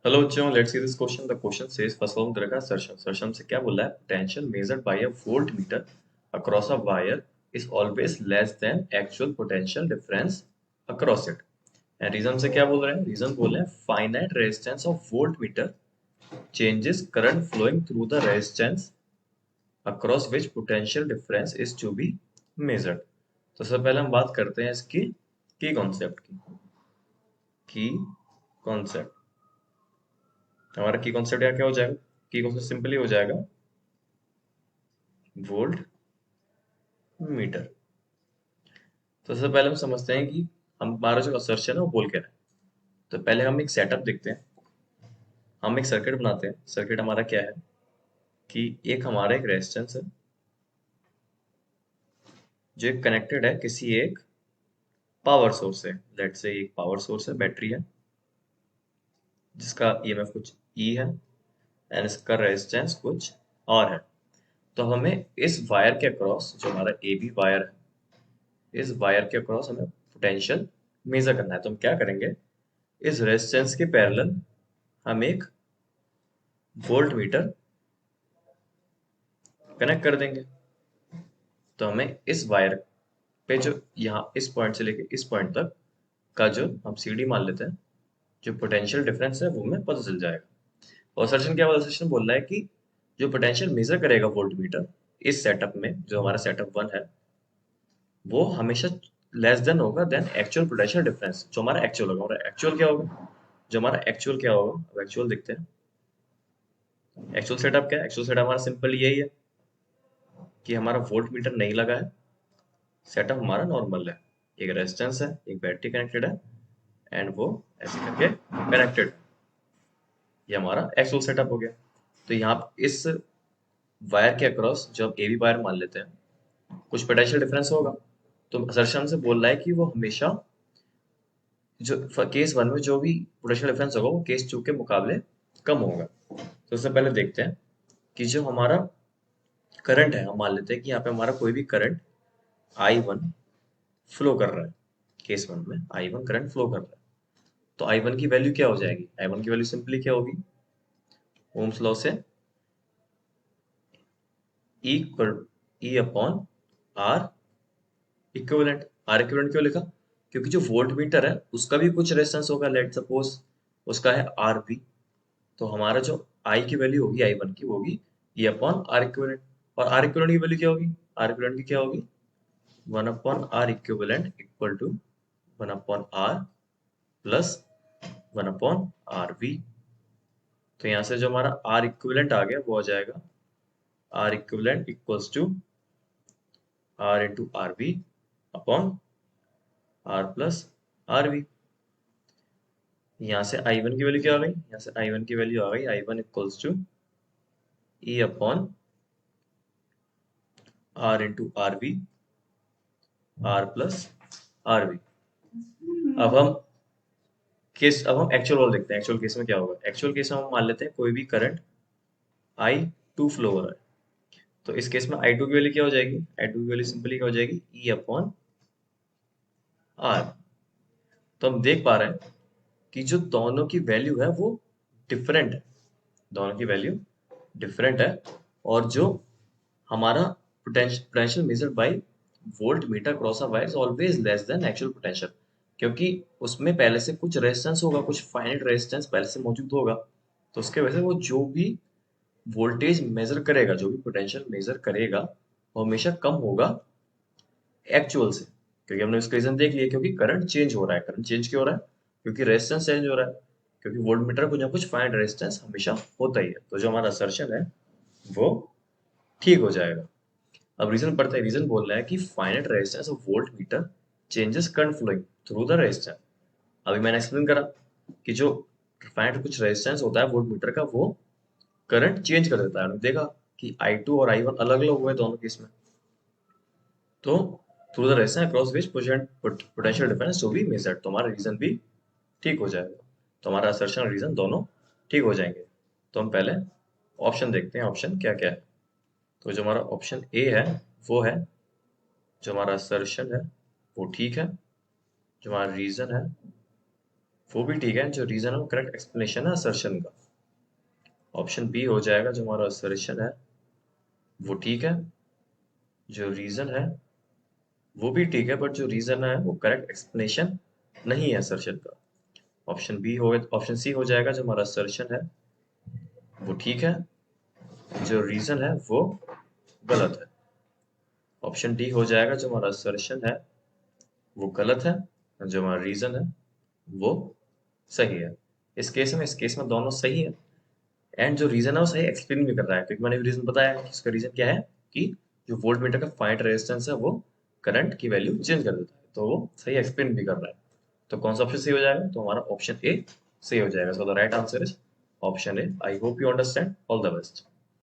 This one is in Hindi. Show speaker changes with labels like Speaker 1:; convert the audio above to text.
Speaker 1: हेलो बच्चों, let's see this question. The question says perform तरह का assertion। assertion से क्या बोला है? Potential measured by a volt meter across a wire is always less than actual potential difference across it. And reason से क्या बोल रहे हैं? रीजन बोल रहे हैं finite resistance of volt meter changes current flowing through the resistance across which potential difference is to be measured. तो सबसे पहले हम बात करते हैं इसकी की कॉन्सेप्ट की कॉन्सेप्ट। हमारा की कॉन्सेप्ट यहाँ क्या हो जाएगा? की कॉन्सेप्ट सिंपली हो जाएगा वोल्ट मीटर। तो सबसे पहले हम समझते हैं कि हमारा जो असर्शन है वो बोल क्या रहा है। तो पहले हम एक सेटअप देखते हैं। हम एक सर्किट बनाते हैं। सर्किट हमारा क्या है कि एक हमारा एक रेजिस्टेंस है जो एक कनेक्टेड है किसी एक पावर सोर्स से। लेट्स से एक पावर सोर्स है, बैटरी है, जिसका ईएमएफ कुछ ई है एंड इसका रेजिस्टेंस कुछ और है। तो हमें इस वायर के अक्रॉस, जो हमारा ए बी वायर है, इस वायर के अक्रॉस हमें पोटेंशियल मेजर करना है। तो हम क्या करेंगे, इस रेजिस्टेंस के पैरेलल हम एक वोल्ट मीटर कनेक्ट कर देंगे। तो हमें इस वायर पे, जो यहाँ इस पॉइंट से लेके इस पॉइंट तक का जो हम सीडी मान लेते हैं, जो पोटेंशियल डिफरेंस है वो हमें पता चल जाएगा। और सर्जन क्या बोला? सर्जन बोल रहा है कि जो पोटेंशियल मेजर करेगा वोल्ट मीटर इस सेटअप में, जो हमारा सेटअप वन है, वो हमेशा लेस देन होगा देन एक्चुअल पोटेंशियल डिफरेंस। जो हमारा एक्चुअल होगा, हमारा एक्चुअल क्या होगा? जो हमारा एक्चुअल क्या होगा, अब एक्चुअल देखते हैं। एक्चुअल सेटअप क्या है? एक्चुअल सेटअप हमारा सिंपल यही है कि हमारा वोल्ट मीटर नहीं लगा है, सेटअप हमारा नॉर्मल है, एक रेजिस्टेंस है, एक बैटरी कनेक्टेड है एंड वो ऐसे करके कनेक्टेड। ये हमारा एक्चुअल सेटअप हो गया। तो यहाँ इस वायर के अक्रॉस जो हम ए बी वायर मान लेते हैं, कुछ पोटेंशियल डिफरेंस होगा। तो असर्शन से बोल रहा है कि वो हमेशा जो केस वन में जो भी पोटेंशियल डिफरेंस होगा वो केस टू के मुकाबले कम होगा। तो उससे पहले देखते हैं कि जो हमारा करंट है, हम मान लेते हैं कि यहाँ पे हमारा कोई भी करंट आई वन फ्लो कर रहा है। केस वन में आई वन करंट फ्लो कर रहा है। तो आई वन की वैल्यू क्या हो जाएगी? आई वन की वैल्यू सिंपली क्या होगी? ओम्स लॉ से equal E upon R equivalent. R equivalent क्यों लिखा? क्योंकि जो वोल्ट मीटर है उसका भी कुछ रेजिस्टेंस होगा। लेट सपोज उसका है आर वी। तो हमारा जो आई की वैल्यू होगी आई वन की, वो होगी ई अपॉन आर इक्विवेलेंट। और आर इक्विवेलेंट की वैल्यू क्या होगी? आर इक्विवेलेंट की क्या होगी? One upon R equivalent equal to one upon R plus one upon R V. तो यहाँ से जो हमारा आर इक्विवेलेंट आ गया वो हो जाएगा R equivalent equals to R into R V upon R plus R V. यहाँ से आई वन की वैल्यू क्या आ गई? यहाँ से आई वन की वैल्यू आ गई I one equals to E upon R into R V R plus R V. अब हम एक्चुअल वाला देखते हैं। एक्चुअल केस में क्या होगा? एक्चुअल केस में हम मान लेते हैं कोई भी करंट आई टू फ्लो हो रहा है। तो इस केस में आई टू की वैल्यू क्या हो जाएगी? आई टू की वैल्यू सिंपली क्या हो जाएगी? E upon R. तो हम देख पा रहे हैं कि जो दोनों की वैल्यू है वो डिफरेंट है। दोनों की वैल्यू डिफरेंट है। और जो हमारा potential measured bye volt meter cross a wire is always less than actual potential. क्योंकि उसमें पहले से कुछ रेजिस्टेंस होगा, कुछ फाइनाइट रेजिस्टेंस पहले से मौजूद होगा। तो उसके वजह से वो जो भी वोल्टेज मेजर करेगा, जो भी पोटेंशियल मेजर करेगा, वो हमेशा कम होगा एक्चुअल से। क्योंकि हमने उसका रीजन देख लिया, क्योंकि करंट चेंज हो रहा है। करंट चेंज क्यों हो रहा है? क्योंकि रेजिस्टेंस चेंज हो रहा है। क्योंकि वोल्ट मीटर कुछ ना कुछ फाइनाइट रेजिस्टेंस हमेशा होता ही है। तो जो हमारा असर्शन है वो ठीक हो जाएगा। अब रीजन पढ़ते हैं। रीजन बोल रहा है कि finite resistance of volt meter changes current flowing through the resistance. अभी मैंने एक्सप्लेन करा कि जो फाइनाइट कुछ रेजिस्टेंस होता है वोल्ट मीटर का, वो करंट चेंज कर देता है। हमने देखा कि आई टू और आई वन अलग अलग हुए दोनों केस में। तो through the resistance across which potential difference to be measured. तो हमारा रीजन भी ठीक हो जाएगा। तो हमारा असर्शन और रीजन दोनों ठीक हो जाएंगे। तो हम पहले ऑप्शन देखते हैं, ऑप्शन क्या क्या है। तो जो हमारा ऑप्शन ए है वो है, जो हमारा असर्शन है वो ठीक है, जो हमारा रीजन है वो भी ठीक है, जो रीजन है वो करेक्ट एक्सप्लेनेशन है असर्शन का। ऑप्शन बी हो जाएगा, जो हमारा असर्शन है वो ठीक है, जो रीजन है वो भी ठीक है, बट जो रीजन है वो करेक्ट एक्सप्लेनेशन नहीं है असर्शन का। ऑप्शन सी हो जाएगा, जो हमारा असर्शन है वो ठीक है, जो रीजन है वो गलत है। ऑप्शन डी हो जाएगा, जो हमारा असर्शन है वो गलत है, जो हमारा रीजन है वो सही है। इस केस में दोनों सही है, एंड जो रीजन है वो सही एक्सप्लेन भी कर रहा है, क्योंकि मैंने रीजन बताया है कि इसका रीजन क्या है कि जो वोल्ट मीटर का फाइनाइट रेजिस्टेंस है वो करंट की वैल्यू चेंज कर देता है, तो वो सही एक्सप्लेन भी कर रहा है। तो कौन सा ऑप्शन सही हो जाएगा? तो हमारा ऑप्शन ए सही हो जाएगा। So the right answer is option A. I hope you understand. All the best.